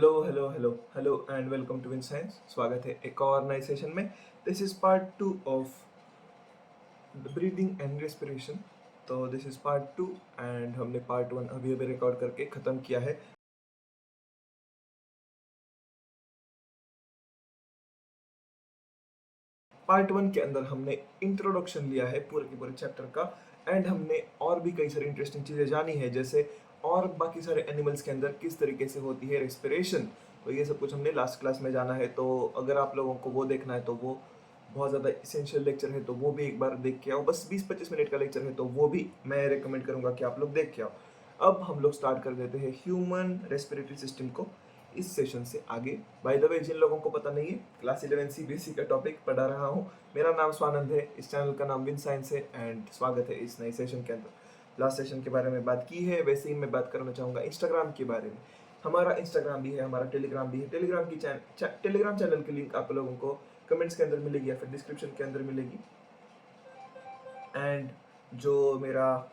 Hello hello hello hello and welcome to Win Science. स्वागत है एक और नए सेशन में। This is part two of breathing and respiration. तो this is part two and हमने पार्ट वन अभी अभी रिकॉर्ड करके ख़त्म किया है। पार्ट वन के अंदर हमने इंट्रोडक्शन लिया है पूरे के पूरे चैप्टर का एंड हमने और भी कई सारी इंटरेस्टिंग चीज़ें जानी है, जैसे और बाकी सारे एनिमल्स के अंदर किस तरीके से होती है रेस्पिरेशन। तो ये सब कुछ हमने लास्ट क्लास में जाना है। तो अगर आप लोगों को वो देखना है तो वो बहुत ज़्यादा इसेंशियल लेक्चर है, तो वो भी एक बार देख के आओ। बस 20-25 मिनट का लेक्चर है, तो वो भी मैं रिकमेंड करूँगा कि आप लोग देख के आओ। अब हम लोग स्टार्ट कर देते हैं ह्यूमन रेस्पिरेटरी सिस्टम को इस सेशन से आगे। बाय द वे, जिन लोगों को पता नहीं है, क्लास 11 सीबीएसई का टॉपिक पढ़ा रहा हूँ। मेरा नाम स्वानंद है, इस चैनल का नाम विन साइंस है एंड स्वागत है इस नए सेशन के अंदर। लास्ट सेशन के बारे में बात की है, वैसे ही मैं बात करना चाहूँगा इंस्टाग्राम के बारे में। हमारा इंस्टाग्राम भी है, हमारा टेलीग्राम भी है। टेलीग्राम चैनल की लिंक आप लोगों को कमेंट्स के अंदर मिलेगी या फिर डिस्क्रिप्शन के अंदर मिलेगी। एंड जो मेरा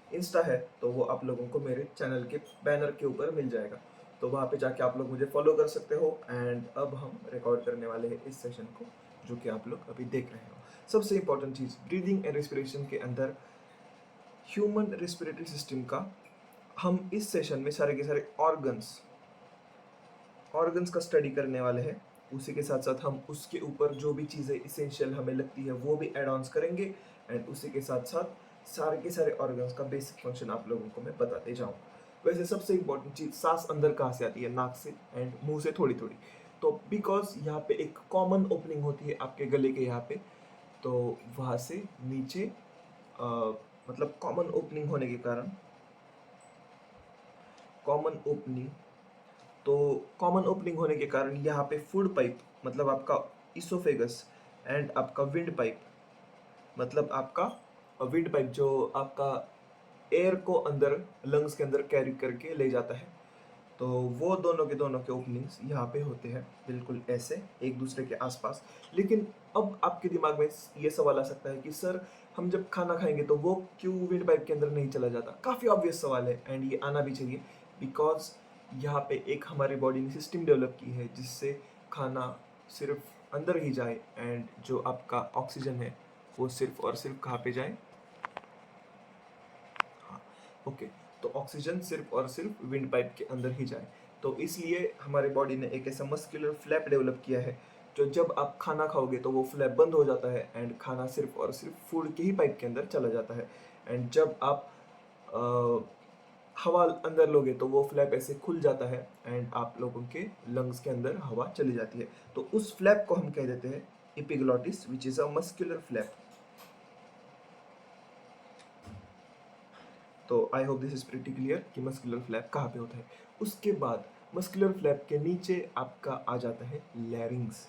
इंस्टा है तो वो आप लोगों को मेरे चैनल के बैनर के ऊपर मिल जाएगा, तो वहाँ पे जाके आप लोग मुझे फॉलो कर सकते हो। एंड अब हम रिकॉर्ड करने वाले हैं इस सेशन को, जो कि आप लोग अभी देख रहे हो। सबसे important cheese, breathing and respiration के अंदर ह्यूमन रेस्पिरेटरी सिस्टम का हम इस सेशन में सारे के सारे ऑर्गन्स का स्टडी करने वाले हैं। उसी के साथ साथ हम उसके ऊपर जो भी चीज़ें इसेंशियल हमें लगती है वो भी एड ऑन्स करेंगे। एंड उसी के साथ साथ सारे के सारे ऑर्गन्स का बेसिक फंक्शन आप लोगों को मैं बताते जाऊँ। वैसे सबसे इंपॉर्टेंट चीज़, सांस अंदर कहाँ से आती है? नाक से एंड मुंह से थोड़ी थोड़ी। तो बिकॉज यहाँ पे एक कॉमन ओपनिंग होती है आपके गले के यहाँ पे, तो वहाँ से नीचे मतलब कॉमन ओपनिंग होने के कारण यहाँ पे फूड पाइप मतलब आपका इसोफेगस एंड आपका विंड पाइप मतलब आपका विंड पाइप जो आपका एयर को अंदर लंग्स के अंदर कैरी करके ले जाता है, तो वो दोनों के ओपनिंग्स यहाँ पे होते हैं, बिल्कुल ऐसे एक दूसरे के आसपास। लेकिन अब आपके दिमाग में ये सवाल आ सकता है कि सर, हम जब खाना खाएंगे तो वो क्यों विंड पाइप के अंदर नहीं चला जाता? काफ़ी ऑब्वियस सवाल है एंड ये आना भी चाहिए, बिकॉज यहाँ पे एक हमारी बॉडी ने सिस्टम डेवलप की है जिससे खाना सिर्फ अंदर ही जाए एंड जो आपका ऑक्सीजन है वो सिर्फ और सिर्फ कहाँ पे जाए? हाँ, ओके। तो ऑक्सीजन सिर्फ और सिर्फ विंड पाइप के अंदर ही जाए। तो इसलिए हमारे बॉडी ने एक ऐसा मस्कुलर फ्लैप डेवलप किया है, जो जब आप खाना खाओगे तो वो फ्लैप बंद हो जाता है एंड खाना सिर्फ और सिर्फ फूड के ही पाइप के अंदर चला जाता है। एंड जब आप हवा अंदर लोगे तो वो फ्लैप ऐसे खुल जाता है एंड आप लोगों के लंग्स के अंदर हवा चली जाती है। तो उस फ्लैप को हम कह देते हैं epiglottis, which is a muscular flap. तो I hope this is pretty clear कि मस्कुलर फ्लैप कहाँ पे होता है। उसके बाद मस्कुलर फ्लैप के नीचे आपका आ जाता है लैरिंग्स।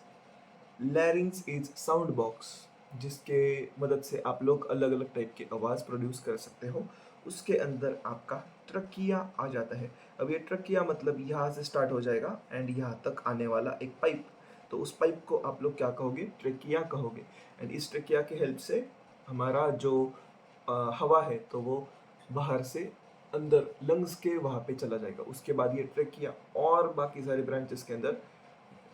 लैरिंग्स इज साउंड बॉक्स, जिसके मदद से आप लोग अलग अलग टाइप की आवाज़ प्रोड्यूस कर सकते हो। उसके अंदर आपका ट्रकिया आ जाता है। अब ये ट्रकिया मतलब यहाँ से स्टार्ट हो जाएगा एंड यहाँ तक आने वाला एक पाइप, तो उस पाइप को आप लोग क्या कहोगे? ट्रकिया कहोगे। एंड इस ट्रकिया की हेल्प से हमारा जो हवा है तो वो बाहर से अंदर लंग्स के वहाँ पे चला जाएगा। उसके बाद ये ट्रकिया और बाकी सारे ब्रांचेस के अंदर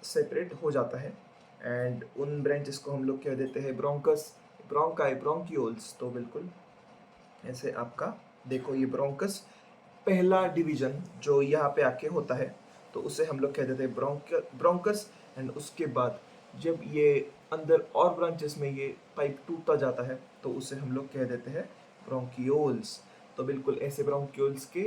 सेपरेट हो जाता है एंड उन ब्रांचेस को हम लोग कह देते हैं ब्रोंकस, ब्रोंकाई, ब्रोंक्यूल्स। तो बिल्कुल ऐसे आपका देखो, ये ब्रोंकस पहला डिवीजन जो यहाँ पे आके होता है, तो उसे हम लोग कह देते हैं ब्रोंकस। एंड उसके बाद जब ये अंदर और ब्रांचेस में ये पाइप टूटता जाता है तो उसे हम लोग कह देते हैं ब्रोंक्यूल्स। तो बिल्कुल ऐसे ब्रोंक्यूल्स के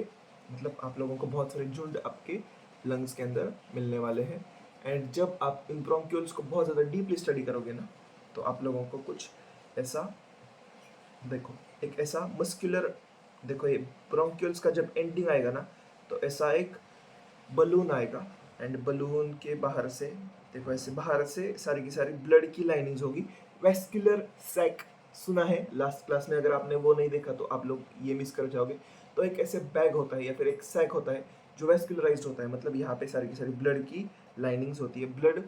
मतलब आप लोगों को बहुत सारे झुंड आपके लंग्स के अंदर मिलने वाले हैं। एंड जब आप इन ब्रोंक्यूल्स को बहुत ज़्यादा डीपली स्टडी करोगे ना, तो आप लोगों को कुछ ऐसा देखो, एक ऐसा मस्कुलर, देखो ये ब्रोंक्यूल्स का जब एंडिंग आएगा ना, तो ऐसा एक बलून आएगा एंड बलून के बाहर से देखो, ऐसे बाहर से सारी की सारी ब्लड की लाइनिंग्स होगी। वेस्कुलर सैक सुना है लास्ट क्लास में? अगर आपने वो नहीं देखा तो आप लोग ये मिस कर जाओगे। तो एक ऐसे बैग होता है या फिर एक सैक होता है जो वेस्कुलराइज्ड होता है, मतलब यहाँ पे सारी की सारी ब्लड की लाइनिंग्स होती है। ब्लड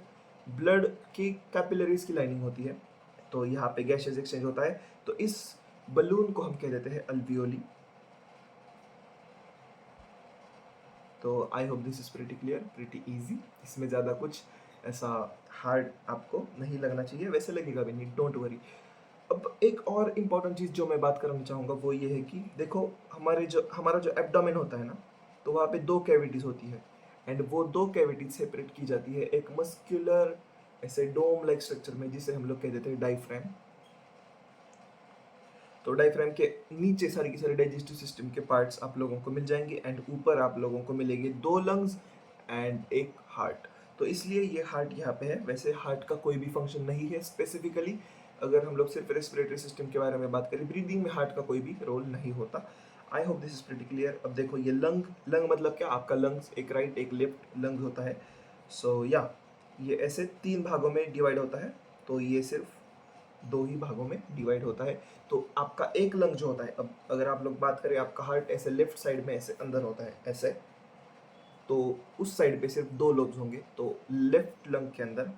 ब्लड की कैपिलरीज की लाइनिंग होती है, तो यहाँ पे गैसेस एक्सचेंज होता है। तो इस बलून को हम कह देते हैं अल्वियोली। तो I hope this is pretty clear, pretty easy. इसमें ज़्यादा कुछ ऐसा हार्ड आपको नहीं लगना चाहिए, वैसे लगेगा भी नहीं, डोंट वरी। अब एक और इम्पॉर्टेंट चीज़ जो मैं बात करना चाहूँगा वो ये है कि देखो हमारा जो एब्डोमेन होता है ना, तो वहाँ पे 2 कैविटीज़ होती है एंड वो 2 कैविटीज़ सेपरेट की जाती है एक मस्कुलर ऐसे डोम लाइक स्ट्रक्चर में, जिसे हम लोग कह देते हैं डायफ्राम। तो डायफ्राम के नीचे सारी की सारी डाइजेस्टिव सिस्टम के पार्ट्स आप लोगों को मिल जाएंगे एंड ऊपर आप लोगों को मिलेंगे 2 लंग्स एंड एक हार्ट। तो इसलिए ये हार्ट यहाँ पे है। वैसे हार्ट का कोई भी फंक्शन नहीं है स्पेसिफिकली, अगर हम लोग सिर्फ रेस्पिरेटरी सिस्टम के बारे में बात करें, ब्रीदिंग में हार्ट का कोई भी रोल नहीं होता। आई hope this is pretty clear. अब देखो ये लंग, लंग मतलब क्या, आपका लंग्स एक राइट एक लेफ्ट लंग होता है। सो या ये ऐसे 3 भागों में डिवाइड होता है, तो ये सिर्फ 2 ही भागों में डिवाइड होता है। तो आपका एक लंग जो होता है, अब अगर आप लोग बात करें, आपका हार्ट ऐसे लेफ्ट साइड में ऐसे अंदर होता है ऐसे, तो उस साइड पे सिर्फ 2 लोब्स होंगे। तो लेफ्ट लंग के अंदर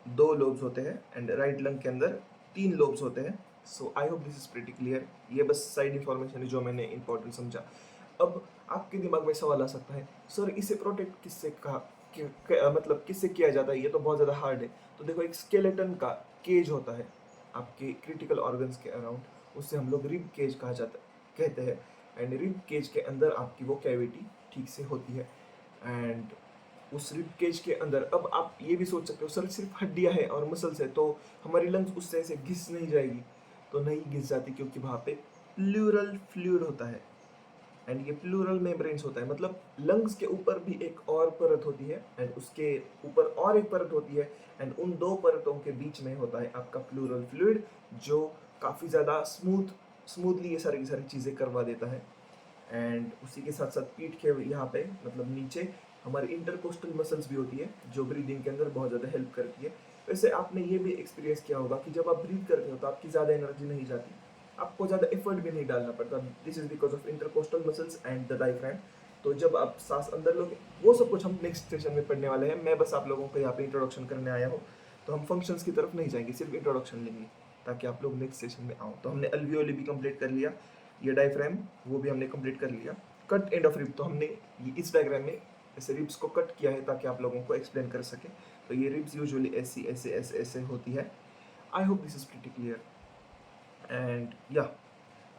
2 लोब्स होते हैं एंड राइट लंग के अंदर 3 लोब्स होते हैं। So I hope this is pretty clear. ये बस साइड इंफॉर्मेशन है जो मैंने इंपॉर्टेंट समझा। अब आपके दिमाग में सवाल आ सकता है, सर इसे प्रोटेक्ट किससे कहा मतलब किससे किया जाता है, ये तो बहुत ज़्यादा हार्ड है। तो देखो एक स्केलेटन का केज होता है आपके क्रिटिकल ऑर्गन्स के अराउंड, उससे हम लोग रिब केज कहा जाता कहते हैं। एंड रिब केज के अंदर आपकी वो कैविटी ठीक से होती है एंड उस रिब केज के अंदर, अब आप ये भी सोच सकते हो सर सिर्फ हड्डियां है और मसल्स है, तो हमारी लंग्स उससे ऐसे घिस नहीं जाएगी? तो नहीं घिस जाती, क्योंकि वहाँ पे प्लूरल फ्लूइड होता है एंड ये प्लूरल मेम्ब्रेन्स होता है। मतलब लंग्स के ऊपर भी एक और परत होती है एंड उसके ऊपर और एक परत होती है एंड उन 2 परतों के बीच में होता है आपका प्लूरल फ्लूइड, जो काफ़ी ज़्यादा स्मूथली ये सारी की सारी चीज़ें करवा देता है। एंड उसी के साथ साथ पीठ के यहाँ पे मतलब नीचे हमारी इंटरकोस्टल मसल्स भी होती है, जो ब्रीदिंग के अंदर बहुत ज़्यादा हेल्प करती है। वैसे आपने ये भी एक्सपीरियंस किया होगा कि जब आप ब्रीथ करते हो तो आपकी ज़्यादा एनर्जी नहीं जाती, आपको ज़्यादा एफर्ट भी नहीं डालना पड़ता। This is because of intercostal muscles and the diaphragm. तो जब आप सांस अंदर लोगे, वो सब कुछ हम नेक्स्ट सेशन में पढ़ने वाले हैं। मैं बस आप लोगों को यहाँ पे इंट्रोडक्शन करने आया हूँ, तो हम फंक्शंस की तरफ नहीं जाएंगे, सिर्फ इंट्रोडक्शन लेंगे ताकि आप लोग नेक्स्ट सेशन में आओ। तो हमने अल्वियोली भी कंप्लीट कर लिया, ये डायफ्राम वो भी हमने कंप्लीट कर लिया। कट एंड ऑफ रिब, तो हमने इस डायग्राम में ऐसे रिब्स को कट किया है ताकि आप लोगों को एक्सप्लेन कर सके। तो ये रिब्स यूजुअली ऐसी ऐसे ऐसे ऐसे होती है। I hope this is pretty clear and या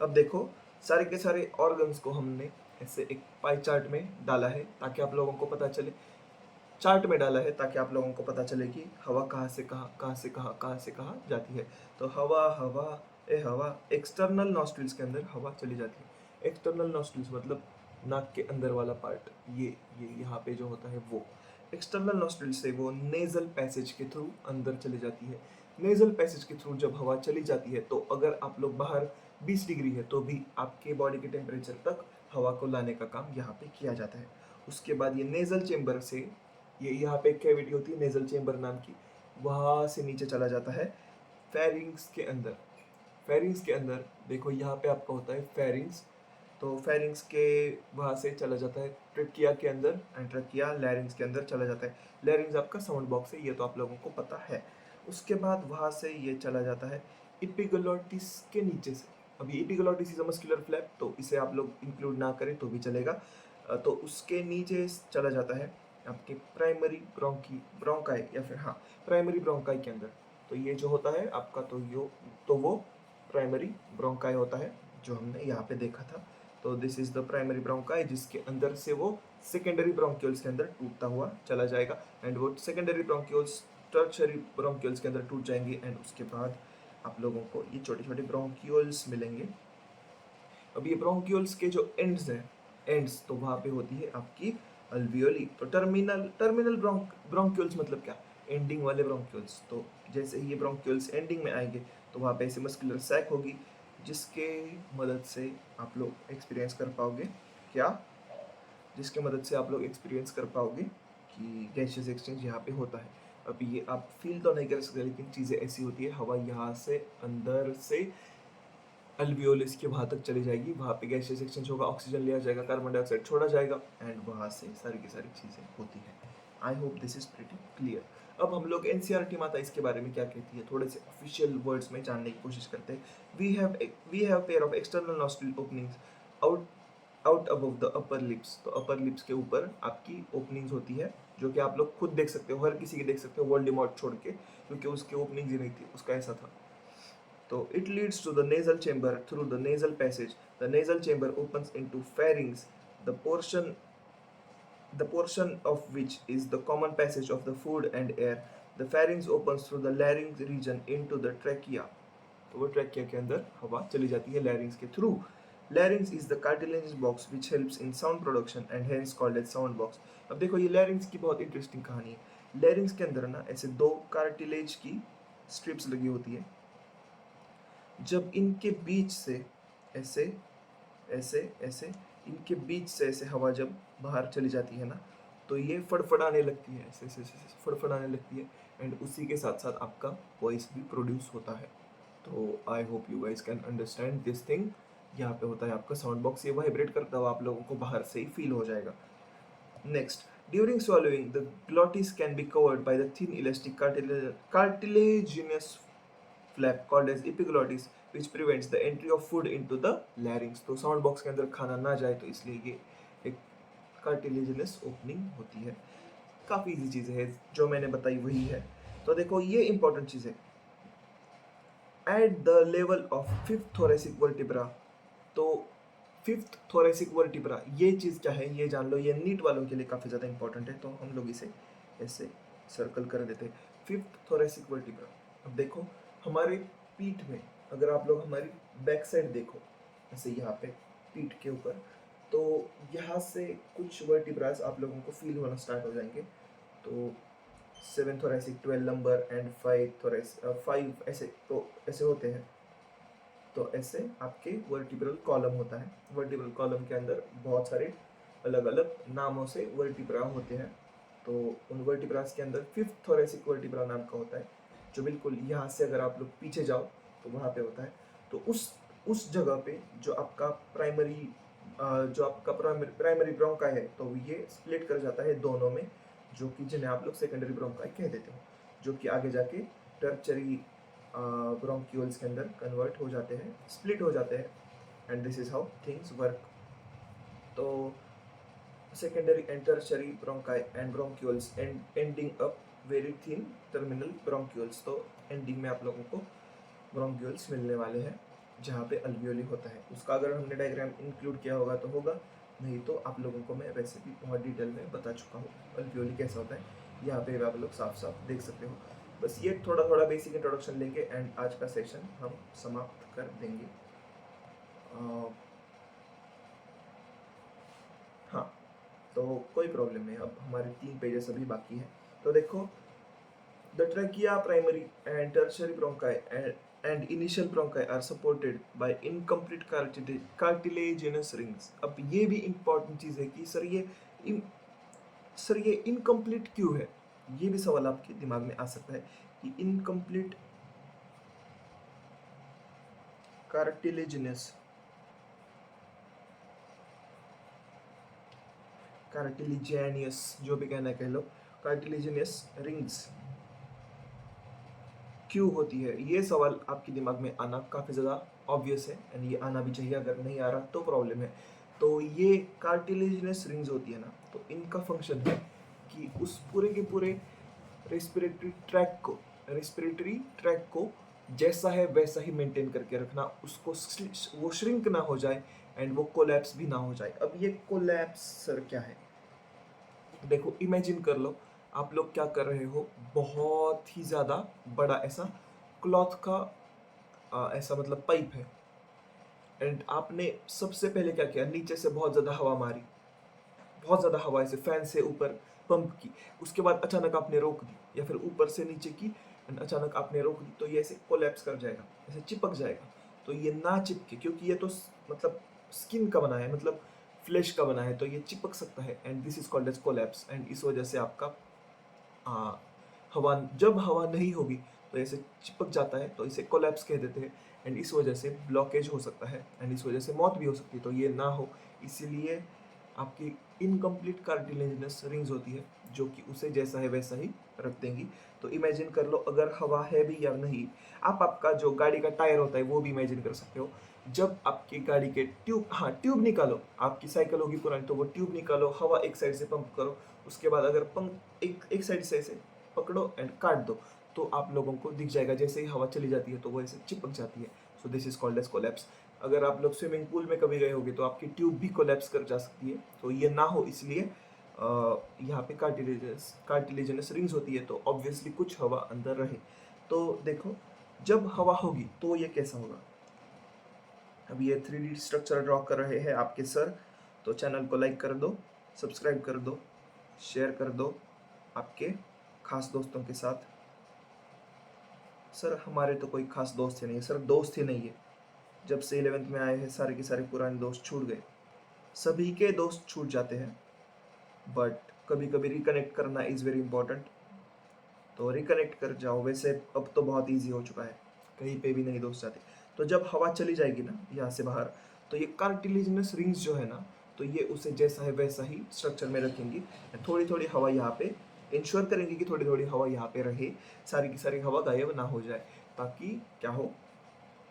अब देखो सारे के सारे ऑर्गन्स को हमने ऐसे एक पाई चार्ट में डाला है ताकि आप लोगों को पता चले, चार्ट में डाला है ताकि आप लोगों को पता चले कि हवा कहाँ से कहाँ, कहाँ से कहाँ, कहाँ से कहाँ जाती है। तो हवा हवा हवा एक्सटर्नल नॉस्ट्रिल्स के अंदर हवा चली जाती है। एक्सटर्नल नॉस्ट्रिल्स मतलब नाक के अंदर वाला पार्ट, ये यहाँ पे जो होता है वो एक्सटर्नल नॉस्ट्रिल से वो नेजल पैसेज के थ्रू अंदर चली जाती है। नेजल पैसेज के थ्रू जब हवा चली जाती है, तो अगर आप लोग बाहर 20 डिग्री है तो भी आपके बॉडी के टेम्परेचर तक हवा को लाने का काम यहाँ पे किया जाता है। उसके बाद ये नेजल चेम्बर से, ये यहाँ पे एक कैविटी होती है नेजल चेम्बर नाम की, वहाँ से नीचे चला जाता है फेरिंग्स के अंदर। फेरिंग्स के अंदर देखो यहाँ पे आपका होता है फेरिंग्स, तो फेरिंग्स के वहाँ से चला जाता है ट्रकिया के अंदर एंड ट्रकिया लैरिंग्स के अंदर चला जाता है। लैरिंग्स आपका साउंड बॉक्स है, ये तो आप लोगों को पता है। उसके बाद वहाँ से ये चला जाता है इपिग्लोटिस के नीचे से। अभी epiglottis is a muscular flap, तो इसे आप लोग इंक्लूड ना करें तो भी चलेगा। तो उसके नीचे चला जाता है आपके प्राइमरी ब्रोंकाई या फिर हाँ प्राइमरी ब्रोंकाई के अंदर। तो ये जो होता है आपका, तो वो प्राइमरी ब्रोंकाई होता है जो हमने यहाँ पे देखा था। तो this is the primary bronchi, जिसके अंदर से वो सेकेंडरी ब्रोंक्यूल्स के अंदर टूटता हुआ चला जाएगा एंड वो सेकेंडरी ब्रोंक्यूल्स टर्शरी ब्रोंक्यूल्स के अंदर टूट जाएंगे एंड उसके बाद आप लोगों को ये छोटे छोटे ब्रोंक्यूल्स मिलेंगे। अब ये ब्रोंक्यूल्स के जो एंड्स तो वहाँ पे होती है आपकी अल्वियोली। तो टर्मिनल ब्रोंक्यूल्स मतलब क्या, एंडिंग वाले ब्रोंक्यूल्स। तो जैसे ही ये ब्रोंक्यूल्स एंडिंग में आएंगे तो वहाँ पे ऐसे मस्कुलर सैक होगी, जिसके मदद से आप लोग एक्सपीरियंस कर पाओगे क्या, जिसके मदद से आप लोग एक्सपीरियंस कर पाओगे कि गैसियस एक्सचेंज यहाँ पे होता है। अब ये आप फील तो नहीं कर सकते, लेकिन चीज़ें ऐसी होती है, हवा यहाँ से अंदर से अल्वियोलिस के वहाँ तक चली जाएगी, वहाँ पे गैसियस एक्सचेंज होगा, ऑक्सीजन लिया जाएगा, कार्बन डाइऑक्साइड छोड़ा जाएगा एंड वहाँ से सारी की सारी चीज़ें होती हैं। आई hope this is pretty clear. अब हम लोग एनसीईआरटी माता इसके बारे में क्या कहती है, थोड़े से ऑफिशियल वर्ड्स में जानने की कोशिश करते हैं। We have pair of external nostril openings out out above the upper lips, तो अपर लिप्स के ऊपर आपकी ओपनिंग्स होती है, जो कि आप लोग खुद देख सकते हो, हर किसी की देख सकते हो वोल्डेमॉर्ट छोड़ के, क्योंकि उसकी ओपनिंग्स ही नहीं थी, उसका ऐसा था। तो it leads to the nasal chamber through the nasal passage. The nasal chamber opens into pharynx, the portion of which is the common passage of the food and air. The pharynx opens through the larynx region into the trachea. तो वो trachea के अंदर हवा चली जाती है larynx के through. Larynx is the cartilaginous box which helps in sound production and hence called as sound box. अब देखो ये लैरिंग्स की बहुत इंटरेस्टिंग कहानी है. लैरिंग्स के अंदर ना ऐसे दो कार्टिलेज की स्ट्रिप्स लगी होती है. जब इनके बीच से ऐसे ऐसे ऐसे इनके बीच से ऐसे हवा जब बाहर चली जाती है ना, तो ये फड़फड़ाने लगती है, ऐसे ऐसे ऐसे फड़फड़ाने लगती है, एंड उसी के साथ साथ आपका वॉइस भी प्रोड्यूस होता है. तो I hope you guys can understand this thing. यहाँ पे होता है आपका साउंड बॉक्स, ये वाइब्रेट करता हुआ आप लोगों को बाहर से ही फील हो जाएगा. Next, during swallowing, the glottis can be covered by the thin elastic cartilaginous flap called as epiglottis, which prevents the entry of food into the larynx. तो साउंड बॉक्स के अंदर खाना ना जाए, तो इसलिए ये एक कार्टिलेजिनस ओपनिंग होती है. काफ़ी इजी चीज़ है, जो मैंने बताई वही है. तो देखो ये इंपॉर्टेंट चीज़ है. At the level of fifth thoracic vertebra, तो फिफ्थ थोरेसिक वर्टिब्रा ये चीज़ क्या है ये जान लो. ये नीट वालों के लिए काफ़ी ज़्यादा इंपॉर्टेंट है, तो हम लोग इसे ऐसे सर्कल कर देते हैं. Fifth thoracic vertebra. अब देखो हमारे पीठ में, अगर आप लोग हमारी बैक साइड देखो, ऐसे यहाँ पे पीठ के ऊपर, तो यहाँ से कुछ वर्टिब्रास आप लोगों को फील होना स्टार्ट हो जाएंगे. तो 7 थोरेसिक, 12 नंबर एंड 5 ऐसे, तो ऐसे होते हैं. तो ऐसे आपके वर्टिब्रल कॉलम होता है. वर्टिब्रल कॉलम के अंदर बहुत सारे अलग अलग नामों से वर्टिब्रा होते हैं. तो उन वर्टिब्रास के अंदर फिफ्थ थोरेसिक वर्टिब्रा नाम का होता है, जो बिल्कुल यहाँ से अगर आप लोग पीछे जाओ तो वहाँ पे होता है. तो उस जगह पे जो आपका प्राइमरी ब्रोंकाई है, तो ये स्प्लिट कर जाता है दोनों में, जो कि जिन्हें आप लोग सेकेंडरी ब्रोंकाई कह देते हो, जो कि आगे जाके टर्चरी ब्रोंक्यूल्स के अंदर कन्वर्ट हो जाते हैं, स्प्लिट हो जाते हैं. And this is how things work. तो secondary and tertiary bronchi and bronchioles ending up very thin terminal bronchioles. तो एंडिंग में आप लोगों को bronchioles मिलने वाले हैं, जहाँ पे अल्वियोली होता है. उसका अगर हमने डायग्राम इंक्लूड किया होगा तो होगा, नहीं तो आप लोगों को मैं वैसे भी बहुत डिटेल में बता चुका हूँ अल्वियोली कैसा होता है. यहाँ पे आप लोग साफ साफ देख सकते हो. बस ये थोड़ा थोड़ा बेसिक इंट्रोडक्शन लेके एंड आज का सेशन हम समाप्त कर देंगे. हाँ, तो कोई प्रॉब्लम नहीं. अब हमारे 3 पेजेस अभी बाकी हैं. तो देखो, the trachea, primary and tertiary bronchi and initial bronchi are supported by incomplete cartilaginous rings. अब ये भी इंपॉर्टेंट चीज़ है कि सर ये इनकम्प्लीट क्यों है. ये भी सवाल आपके दिमाग में आ सकता है कि इनकम्प्लीट कार्टिलेजिनस कार्टिलिजियनियस, जो भी कहना है कह लो, कार्टिलिजियनियस रिंग्स क्यों होती है. ये सवाल आपके दिमाग में आना काफ़ी ज़्यादा ऑब्वियस है, एंड ये आना भी चाहिए. अगर नहीं आ रहा तो प्रॉब्लम है. तो ये कार्टिलेजियस रिंग्स होती है ना, तो इनका फंक्शन है कि उस पूरे के पूरे रेस्पिरेटरी ट्रैक को जैसा है वैसा ही मेंटेन करके रखना, उसको वो श्रिंक ना हो जाए एंड वो कोलैप्स भी ना हो जाए. अब ये कोलैप्स सर क्या है. देखो इमेजिन कर लो, आप लोग क्या कर रहे हो, बहुत ही ज़्यादा बड़ा ऐसा क्लॉथ का ऐसा मतलब पाइप है, एंड आपने सबसे पहले क्या किया, नीचे से बहुत ज़्यादा हवा मारी, बहुत ज़्यादा हवा ऐसे फैन से ऊपर पंप की. उसके बाद अचानक आपने रोक दी, या फिर ऊपर से नीचे की एंड अचानक आपने रोक दी, तो ये ऐसे कोलैप्स कर जाएगा, ऐसे चिपक जाएगा. तो ये ना चिपके, क्योंकि ये तो मतलब स्किन का बना है, मतलब फ्लैश का बना है, तो ये चिपक सकता है, and this is called as collapse. एंड इस वजह से आपका जब हवा नहीं होगी तो ऐसे चिपक जाता है, तो इसे कोलैप्स कह देते हैं. एंड इस वजह से ब्लॉकेज हो सकता है, एंड इस वजह से मौत भी हो सकती है. तो ये ना हो, इसीलिए आपकी इनकम्प्लीट कार्टिलेजिनस रिंग्स होती है, जो कि उसे जैसा है वैसा ही रख देंगी. तो इमेजिन कर लो, अगर हवा है भी या नहीं, आपका जो गाड़ी का टायर होता है वो भी इमेजिन कर सकते हो जब आपकी गाड़ी के ट्यूब, हाँ ट्यूब निकालो, आपकी साइकिल होगी पुरानी तो वो ट्यूब निकालो, हवा एक साइड से पंप करो, उसके बाद अगर पंप एक साइड से ऐसे पकड़ो एंड काट दो तो आप लोगों को दिख जाएगा, जैसे ही हवा चली जाती है तो वो ऐसे चिपक जाती है। So this is called as collapse. अगर आप लोग स्विमिंग पूल में कभी गए होगे तो आपकी ट्यूब भी कोलैप्स कर जा सकती है, तो ये ना हो इसलिए यहाँ पे कार्टिलेजनस रिंग्स होती है, तो ऑब्वियसली कुछ हवा अंदर रहे। तो देखो जब हवा होगी तो ये कैसा होगा। अब ये 3D स्ट्रक्चर ड्रॉ कर रहे हैं आपके सर, तो चैनल को लाइक कर दो, सब्सक्राइब कर दो, शेयर कर दो आपके खास दोस्तों के साथ। सर हमारे तो कोई खास दोस्त ही नहीं है सर, दोस्त ही नहीं है। जब से 11th में आए हैं सारे के सारे पुराने दोस्त छूट गए। सभी के दोस्त छूट जाते हैं बट कभी कभी रिकनेक्ट करना इज़ वेरी इंपॉर्टेंट, तो रिकनेक्ट कर जाओ। वैसे अब तो बहुत ईजी हो चुका है, कहीं पे भी नहीं दोस्त जाते। तो जब हवा चली जाएगी ना यहाँ से बाहर, तो ये कार्टिलेजिनस रिंग्स जो है ना, तो ये उसे जैसा है वैसा ही स्ट्रक्चर में रखेंगी। थोड़ी थोड़ी हवा यहाँ पे इंश्योर करेंगे कि थोड़ी थोड़ी हवा यहाँ पे रहे, सारी की सारी हवा गायब ना हो जाए, ताकि क्या हो,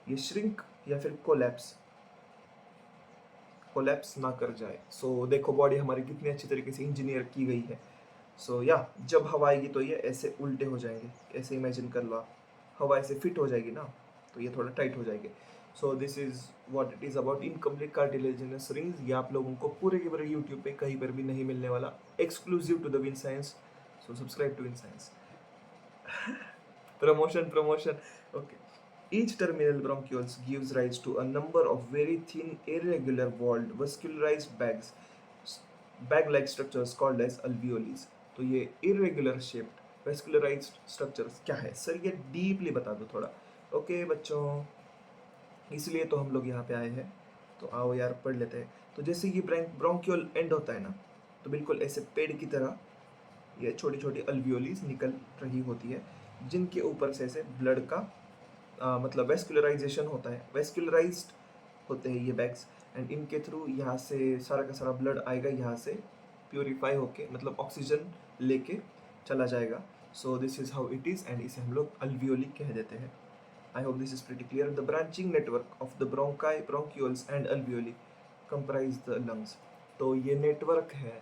ये श्रिंक या फिर कोलैप्स ना कर जाए। सो देखो बॉडी हमारी कितनी अच्छी तरीके से इंजीनियर की गई है। सो या जब हवा आएगी तो ये ऐसे उल्टे हो जाएंगे, ऐसे इमेजिन कर लो आप, हवा ऐसे फिट हो जाएगी ना तो ये थोड़ा टाइट हो जाएंगे। सो this is what it is about incomplete cartilaginous rings. ये आप लोगों को पूरे के पूरे यूट्यूब पे कहीं पर भी नहीं मिलने वाला, exclusive to the Win Science. So subscribe to Win Science. Promotion. Okay. Each terminal bronchioles gives rise to a number of very thin, irregular walled, vascularized bags, bag-like structures called as alveoli। तो ये irregular shaped, vascularized structures क्या है sir, ये deeply बता दो थोड़ा। Okay बच्चों, इसलिए तो हम लोग यहाँ पे आए हैं, तो आओ यार पढ़ लेते हैं। तो जैसे ये ब्रोंकियल एंड होता है ना, तो बिल्कुल ऐसे पेड़ की तरह ये छोटी छोटी अल्वियोलीज निकल रही होती है, जिनके ऊपर से ऐसे ब्लड का मतलब वेस्कुलराइजेशन होता है, वेस्कुलराइज्ड होते हैं ये बैग्स, एंड इनके थ्रू यहाँ से सारा का सारा ब्लड आएगा, यहाँ से प्योरीफाई होके मतलब ऑक्सीजन लेके चला जाएगा। सो this is how it is, and इसे हम लोग अल्वियोली कह देते हैं। आई hope this is pretty clear. The branching network of the bronchi, bronchioles and alveoli comprise the lungs. तो ये नेटवर्क है,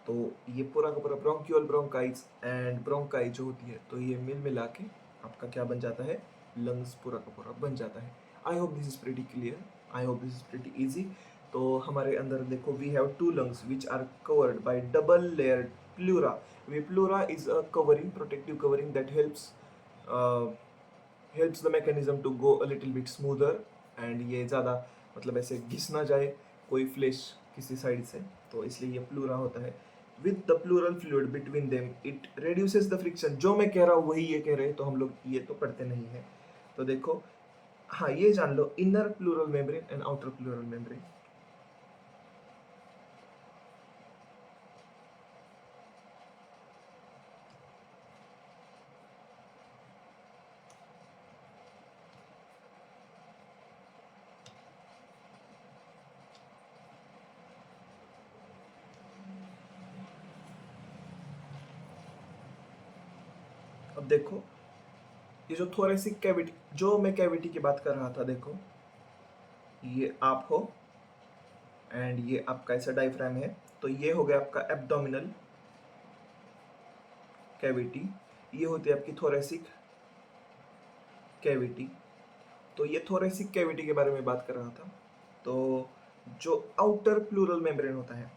तो ये पूरा का पूरा ब्रोंक्यूल, ब्रोंकाइज एंड ब्रोंकाई जो होती है, तो ये मिल मिला के आपका क्या बन जाता है, लंग्स पूरा का पूरा बन जाता है। I hope this is pretty clear, I hope this is pretty easy. तो हमारे अंदर देखो we have two lungs which are covered by double layered pleura. The pleura is a covering, protective covering that helps the mechanism to go a little bit smoother, and ये ज़्यादा मतलब ऐसे घिस ना जाए कोई फ्लैश किसी साइड से, तो इसलिए ये प्लूरा होता है। With the pleural fluid between them it reduces the friction. जो मैं कह रहा हूँ वही ये कह रहे हैं, तो हम लोग ये तो पढ़ते नहीं है। तो देखो हाँ ये जान लो, inner pleural membrane and outer pleural membrane. अब देखो ये जो थोरेसिक कैविटी, जो मैं कैविटी की बात कर रहा था, देखो ये आप हो एंड ये आपका ऐसा डायफ्राम है, तो ये हो गया आपका एब्डोमिनल कैविटी, ये होती है आपकी थोरेसिक कैविटी। तो ये थोरेसिक कैविटी के बारे में बात कर रहा था। तो जो आउटर प्लूरल मेम्ब्रेन होता है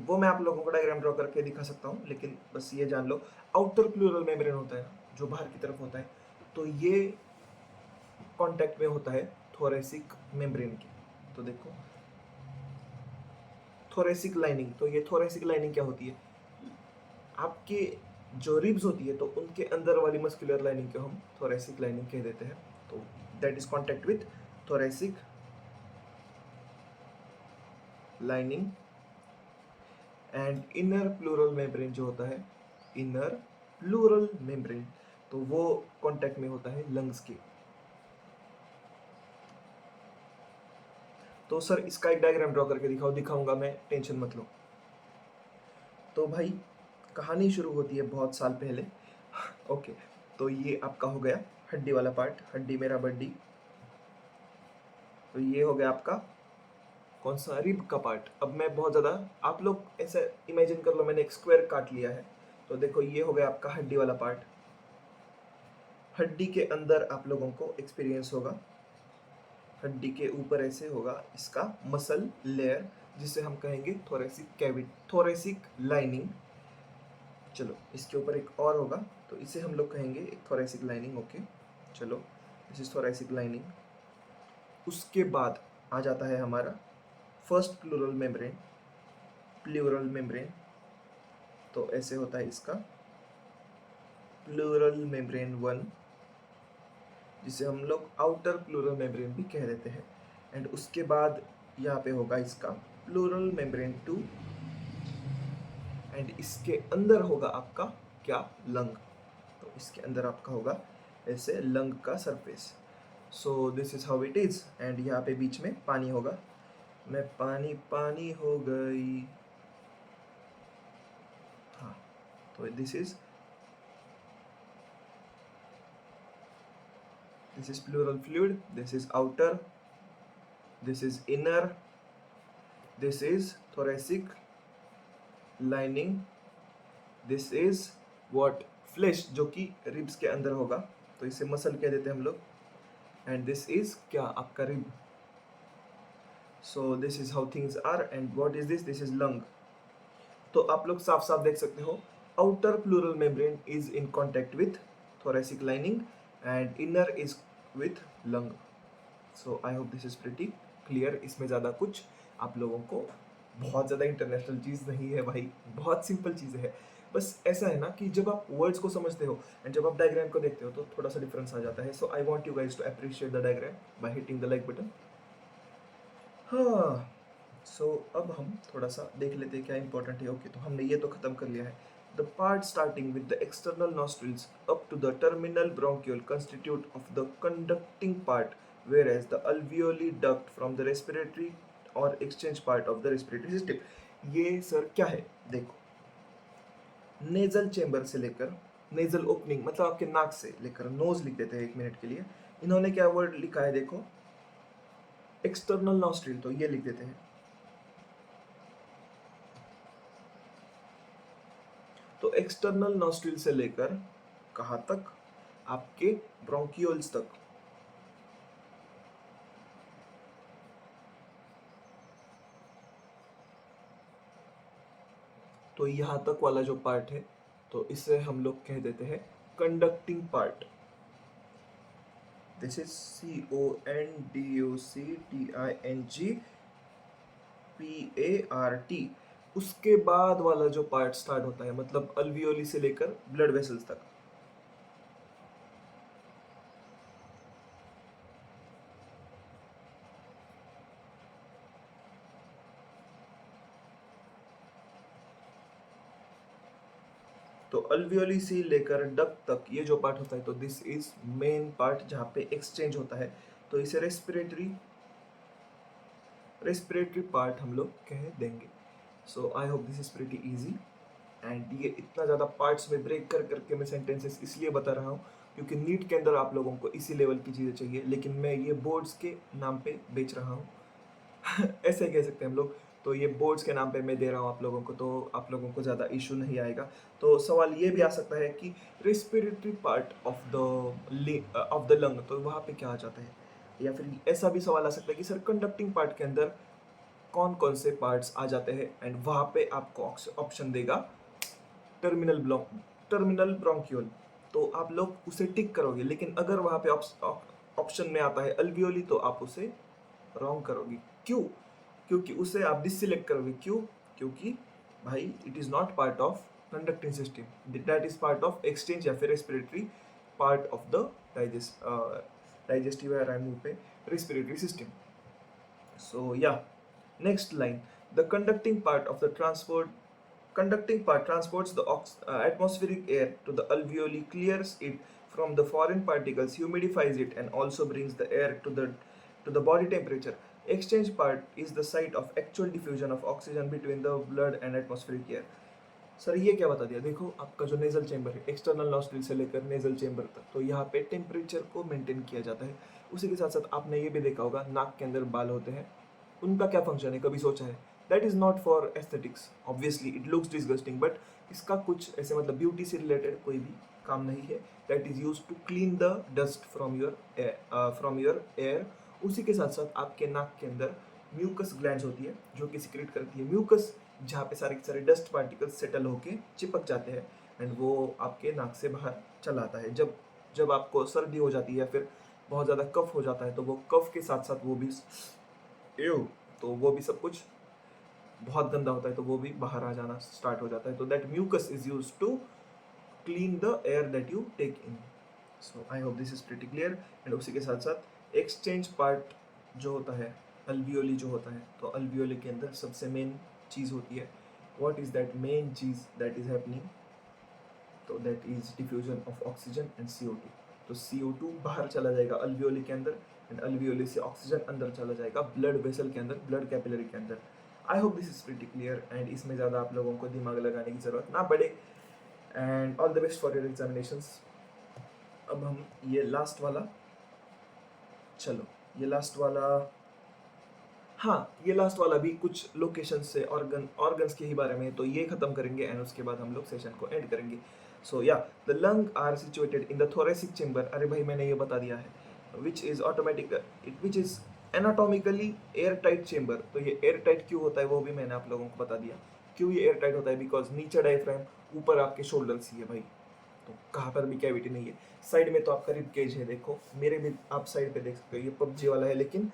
वो मैं आप लोगों को डायग्राम ड्रॉ करके दिखा सकता हूँ, लेकिन बस ये जान लो आउटर प्लूरल मेम्ब्रेन होता है जो बाहर की तरफ होता है, तो ये कांटेक्ट में होता है थोरेसिक मेम्ब्रेन के। तो देखो थोरेसिक लाइनिंग, तो ये थोरेसिक लाइनिंग क्या होती है, आपके जो रिब्स होती है तो उनके अंदर वाली मस्कुलर लाइनिंग को हम थोरेसिक लाइनिंग कह देते हैं। तो that is contact with thoracic lining. And inner pleural membrane जो होता है, इनर प्लूरल मेम्ब्रेन, तो वो कांटेक्ट में होता है लंग्स के। तो सर इसका एक डायग्राम ड्रॉ करके दिखाऊंगा मैं, टेंशन मत लो। तो भाई कहानी शुरू होती है बहुत साल पहले। ओके तो ये आपका हो गया हड्डी वाला पार्ट, हड्डी मेरा बड्डी, तो ये हो गया आपका कौन सा, रिब का पार्ट। अब मैं बहुत ज़्यादा, आप लोग ऐसा इमेजिन कर लो मैंने एक स्क्वायर काट लिया है, तो देखो ये हो गया आपका हड्डी वाला पार्ट। हड्डी के अंदर आप लोगों को एक्सपीरियंस होगा, हड्डी के ऊपर ऐसे होगा इसका मसल लेयर, जिसे हम कहेंगे थोरेसिक कैविटी, थोरेसिक लाइनिंग। चलो इसके ऊपर एक और होगा, तो इसे हम लोग कहेंगे एक थोरेसिक लाइनिंग। ओके चलो, दिस इज थोरेसिक लाइनिंग। उसके बाद आ जाता है हमारा first pleural membrane, pleural membrane. तो ऐसे होता है इसका प्लूरल मेम्ब्रेन 1, जिसे हम लोग आउटर प्लूरल मेम्ब्रेन भी कह देते हैं। एंड उसके बाद यहाँ पे होगा इसका प्लूरल मेम्ब्रेन 2, एंड इसके अंदर होगा आपका क्या, लंग। तो इसके अंदर आपका होगा ऐसे लंग का surface. So this is how it is. And यहाँ पे बीच में पानी होगा, मैं पानी पानी हो गई, हाँ। तो this is pleural fluid, this is outer, this is inner, this is thoracic lining, this is what, flesh, जो कि रिब्स के अंदर होगा, तो इसे मसल कह देते हैं हम लोग। एंड दिस इज क्या, आपका rib. So this is how things are. And what is this is lung. तो आप लोग साफ साफ देख सकते हो, outer pleural membrane is in contact with thoracic lining and inner is with lung. So I hope this is pretty clear। इसमें ज़्यादा कुछ आप लोगों को, बहुत ज़्यादा इंटरनेशनल चीज़ नहीं है भाई, बहुत सिंपल चीज़ है। बस ऐसा है ना कि जब आप वर्ड्स को समझते हो एंड जब आप डायग्राम को देखते हो तो थोड़ा सा डिफरेंस आ जाता है। So I want you guys to appreciate the diagram by hitting the like button. हाँ, सो अब हम थोड़ा सा देख लेते हैं क्या इंपॉर्टेंट है। ओके, तो हमने ये तो खत्म कर लिया है। The part starting with the external nostrils up to the terminal bronchial constitute of the conducting part, whereas the alveoli duct from the respiratory or exchange part of the respiratory system। ये sir क्या है, देखो, nasal chamber से लेकर, nasal opening मतलब आपके नाक से लेकर, नोज लिख देते हैं एक मिनट के लिए। इन्होंने क्या वर्ड लिखा है, देखो एक्सटर्नल नॉस्ट्रिल, तो ये लिख देते हैं। तो एक्सटर्नल नॉस्ट्रिल से लेकर कहाँ तक, आपके ब्रोंकियोल्स तक। तो यहाँ तक वाला जो पार्ट है, तो इसे हम लोग कह देते हैं conducting part. This is CONDUCTING PART। उसके बाद वाला जो पार्ट स्टार्ट होता है, मतलब अल्वियोली से लेकर ब्लड वेसल्स तक। तो अल्वियोली से लेकर डक्ट तक ये जो पार्ट होता है, तो दिस इज मेन पार्ट जहाँ पे एक्सचेंज होता है। तो इसे रेस्पिरेटरी पार्ट हम लोग कह देंगे। So I hope this is pretty easy. And ये इतना ज़्यादा पार्ट्स में ब्रेक कर करके मैं सेंटेंसेस इसलिए बता रहा हूँ क्योंकि नीट के अंदर आप लोगों को इसी लेवल की चीज़ें चाहिए, लेकिन मैं ये बोर्ड्स के नाम पे बेच रहा हूँ। ऐसे कह सकते हैं हम लोग। तो ये बोर्ड्स के नाम पे मैं दे रहा हूँ आप लोगों को, तो आप लोगों को ज़्यादा इशू नहीं आएगा। तो सवाल ये भी आ सकता है कि respiratory part of the lung, तो वहाँ पे क्या आ जाता है। या फिर ऐसा भी सवाल आ सकता है कि सर कंडक्टिंग पार्ट के अंदर कौन कौन से पार्ट्स आ जाते हैं, एंड वहाँ पे आपको ऑप्शन देगा टर्मिनल ब्रोंक्यूल। तो आप लोग उसे टिक करोगे, लेकिन अगर वहाँ पे ऑप्शन में आता है अल्वियोली, तो आप उसे रॉन्ग करोगे। क्यों? क्योंकि उसे आप डिससिलेक्ट करोगे। क्यों? क्योंकि भाई it is not part of conducting system, that is part of exchange या फिर respiratory part of the digestive या मुंह पे रेस्पिरेटरी सिस्टम। सो या, next line, the conducting part transports the atmospheric air to the alveoli, clears it from the foreign particles, humidifies it, and also brings the air to the body temperature. Exchange part is the site of actual diffusion of oxygen between the blood and atmospheric air। Sir ये क्या बता दिया, देखो आपका जो nasal chamber है, external nostril से लेकर नेजल चेंबर तक, तो यहाँ पे टेम्परेचर को मेंटेन किया जाता है। उसी के साथ साथ आपने ये भी देखा होगा नाक के अंदर बाल होते हैं, उनका क्या फंक्शन है, कभी सोचा है? That is not for aesthetics, obviously it looks disgusting, but इसका कुछ ऐसे मतलब ब्यूटी से रिलेटेड कोई भी काम नहीं है। That is use to clean the dust from your air. उसी के साथ साथ आपके नाक के अंदर म्यूकस ग्लैंड्स होती है जो कि सिक्रेट करती है म्यूकस, जहाँ पे सारे के सारे डस्ट पार्टिकल्स सेटल होके चिपक जाते हैं एंड वो आपके नाक से बाहर चला आता है। जब जब आपको सर्दी हो जाती है या फिर बहुत ज़्यादा कफ हो जाता है, तो वो कफ के साथ साथ वो भी एव तो वो भी सब कुछ बहुत गंदा होता है, तो वो भी बाहर आ जाना स्टार्ट हो जाता है। तो that mucus is use to clean the air that you take in. So I hope this is pretty clear. And उसी के साथ साथ एक्सचेंज पार्ट जो होता है, अल्वियोली जो होता है, तो अल्वियोली के अंदर सबसे मेन चीज़ होती है। व्हाट इज दैट मेन चीज़ दैट इज हैपनिंग? तो that is diffusion of oxygen and CO2। तो CO2 बाहर चला जाएगा अल्वियोली के अंदर एंड अल्वियोली से ऑक्सीजन अंदर चला जाएगा ब्लड वेसल के अंदर, ब्लड कैपिलरी के अंदर। आई hope this is pretty clear and इसमें ज़्यादा आप लोगों को दिमाग लगाने की ज़रूरत ना पड़े। And all the best for your examinations. अब हम ये लास्ट वाला, चलो ये लास्ट वाला, हाँ ये लास्ट वाला भी कुछ लोकेशन से ऑर्गन्स के ही बारे में, तो ये खत्म करेंगे एंड उसके बाद हम लोग सेशन को एंड करेंगे। सो या the lung are situated in the thoracic chamber. अरे भाई मैंने ये बता दिया है। Which is anatomically air tight chamber. तो ये एयर टाइट क्यों होता है वो भी मैंने आप लोगों को बता दिया। क्यों ये एयर टाइट होता है? बिकॉज नीचे डायफ्राम, ऊपर आपके शोल्डर्स ही है भाई, तो कहाँ पर भी कैविटी नहीं है। साइड में तो आपका रिब केज है, देखो मेरे भी आप साइड पे देख सकते हो, ये पबजी वाला है, लेकिन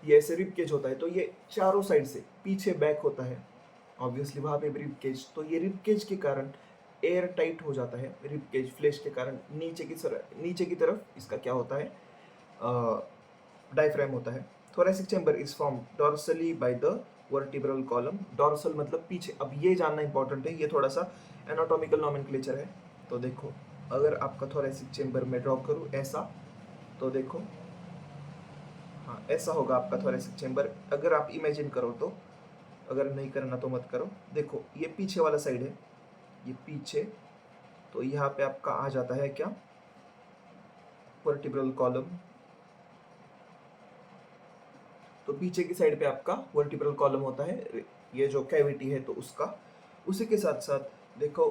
ये ऐसे रिब केज होता है, तो ये चारों साइड से पीछे बैक होता है, ऑब्वियसली वहाँ पे रिब केज, तो ये रिब केज के कारण एयर टाइट हो जाता है। रिब केज फ्लैश के कारण नीचे की तरफ इसका क्या होता है, डायफ्राम होता है। Thoracic chamber is form dorsally by the vertebral column. Dorsal मतलब पीछे। अब ये जानना इंपॉर्टेंट है, ये थोड़ा सा एनाटॉमिकल नॉमेनक्लेचर है। तो देखो अगर आपका थोरेसिक चेंबर में ड्रॉ करूँ ऐसा, तो देखो हाँ ऐसा होगा आपका थोरेसिक चेंबर। अगर आप इमेजिन करो तो, अगर नहीं करना तो मत करो। देखो ये पीछे वाला साइड है, ये पीछे, तो यहाँ पे आपका आ जाता है क्या, वर्टिब्रल कॉलम। तो पीछे की साइड पे आपका वर्टिब्रल कॉलम होता है, ये जो कैविटी है तो उसका। उसी के साथ साथ देखो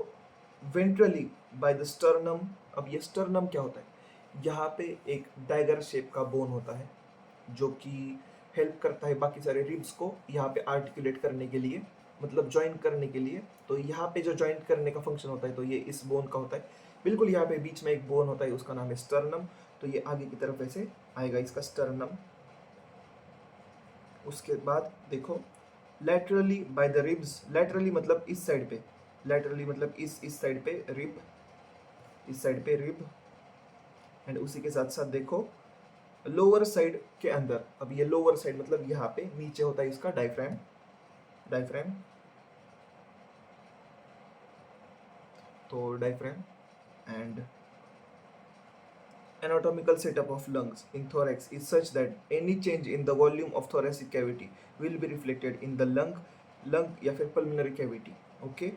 वेंट्रली बाय द स्टर्नम। अब ये स्टर्नम क्या होता है? यहाँ पे एक डायगर शेप का बोन होता है जो कि हेल्प करता है बाकी सारे रिब्स को यहाँ पे आर्टिकुलेट करने के लिए, मतलब ज्वाइन करने के लिए। तो यहाँ पे जो ज्वाइन करने का फंक्शन होता है तो ये इस बोन का होता है। बिल्कुल यहाँ पे बीच में एक बोन होता है, उसका नाम है स्टर्नम। तो ये आगे की तरफ ऐसे आएगा इसका स्टर्नम। उसके बाद देखो laterally by the ribs. Laterally मतलब इस साइड पे, लैटरली मतलब इस साइड पे रिब, इस साइड पे रिब। एंड उसी के साथ साथ देखो लोअर साइड के अंदर, अब ये लोअर साइड मतलब यहाँ पे नीचे होता है इसका डायफ्राम। डायफ्राम तो diaphragm and anatomical setup of lungs in thorax is such that any change in the volume of thoracic cavity will be reflected in the lung या फिर pulmonary cavity. Okay,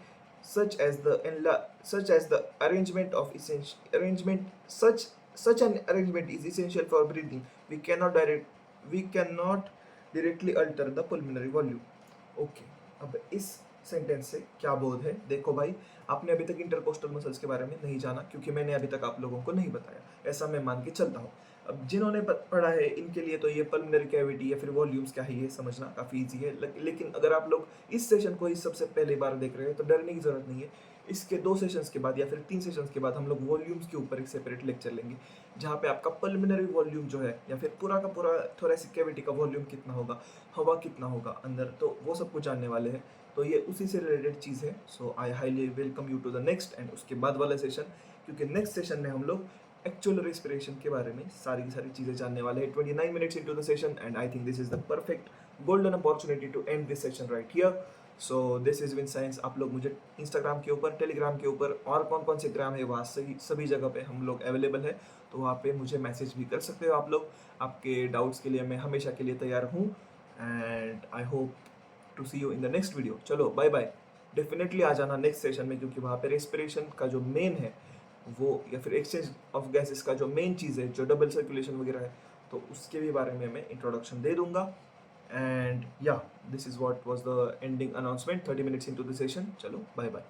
such as the arrangement of essential arrangement such an arrangement is essential for breathing. We cannot directly alter the pulmonary volume. Okay, अब इस sentence से क्या बोध है? देखो भाई आपने अभी तक इंटरकोस्टल मसल्स के बारे में नहीं जाना, क्योंकि मैंने अभी तक आप लोगों को नहीं बताया, ऐसा मैं मान के चलता हूँ। अब जिन्होंने पढ़ा है इनके लिए तो ये पल्मोनरी कैविटी या फिर वॉल्यूम्स क्या है ये समझना काफ़ी ईजी है। लेकिन अगर आप लोग इस सेशन को ही सबसे पहली बार देख रहे हो तो डरने की ज़रूरत नहीं है। इसके 2 सेशंस के बाद या फिर 3 सेशंस के बाद हम लोग वॉल्यूम्स के ऊपर एक सेपरेट लेक्चर लेंगे, जहाँ पे आपका पल्मोनरी वॉल्यूम जो है या फिर पूरा का पूरा थोरेसिक कैविटी का वॉल्यूम कितना होगा, हवा कितना होगा अंदर, तो वो सब कुछ जानने वाले हैं। तो ये उसी से रिलेटेड चीज़ है। So I highly welcome you to the next and उसके बाद वाला सेशन, क्योंकि नेक्स्ट सेशन में हम लोग एक्चुअल रेस्पिरेशन के बारे में सारी की सारी चीज़ें जानने वाले हैं। 29 minutes into the session and I think this is the perfect golden opportunity to end this session right here. So this is Win Science. आप लोग मुझे इंस्टाग्राम के ऊपर, टेलीग्राम के ऊपर और कौन कौन से ग्राम है वहाँ सभी जगह पे हम लोग अवेलेबल है, तो वहाँ पे मुझे मैसेज भी कर सकते हो आप लोग। आपके डाउट्स के लिए मैं हमेशा के लिए तैयार हूँ and I hope to see you in the next video. चलो बाय बाय, डेफिनेटली आ जाना नेक्स्ट सेशन में, क्योंकि वहाँ पे रेस्पिरेशन का जो मेन है वो, या फिर एक्सचेंज ऑफ गैसेस का जो मेन चीज़ है, जो डबल सर्कुलेशन वगैरह है, तो उसके भी बारे में मैं इंट्रोडक्शन दे दूंगा. एंड या, this is what was the ending announcement 30 minutes into the session. चलो बाय बाय.